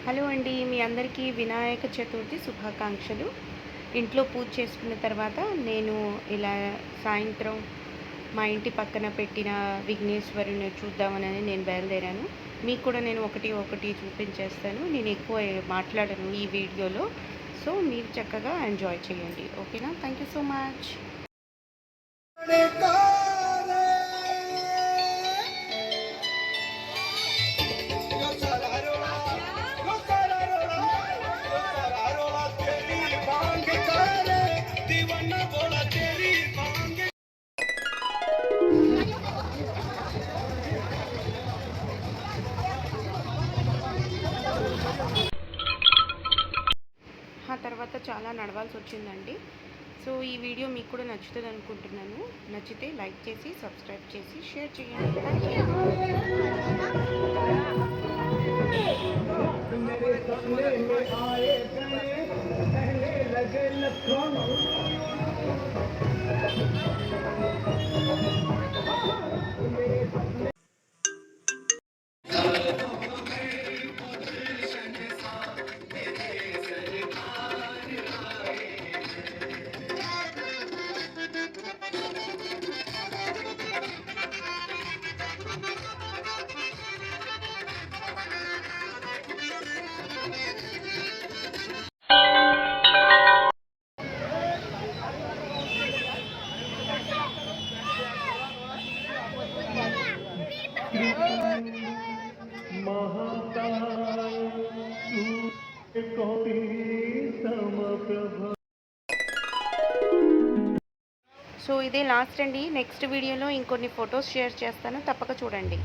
Hello అండి, మీ అందరికీ వినాయక చతుర్థి శుభాకాంక్షలు. ఇంట్లో పూజ చేసుకున్న తర్వాత నేను ఇలా సాయంత్రం మా ఇంటి పక్కన పెట్టిన విఘ్నేశ్వరుని చూద్దామని నేను బయలుదేరాను. మీకు కూడా నేను ఒకటి ఒకటి చూపించేస్తాను. నేను ఎక్కువ మాట్లాడను ఈ వీడియోలో. సో మీరు చక్కగా ఎంజాయ్ చేయండి. ఓకేనా? Thank you so much. ఆ తర్వాత చాలా నడవాల్సి వచ్చిందండి. సో ఈ వీడియో మీకు కూడా నచ్చుతుంది అనుకుంటున్నాను. నచ్చితే లైక్ చేసి, సబ్స్క్రైబ్ చేసి, షేర్ చేయండి. సో ఇదే లాస్ట్ అండి. నెక్స్ట్ వీడియోలో ఇంకొన్ని ఫొటోస్ షేర్ చేస్తాను, తప్పక చూడండి.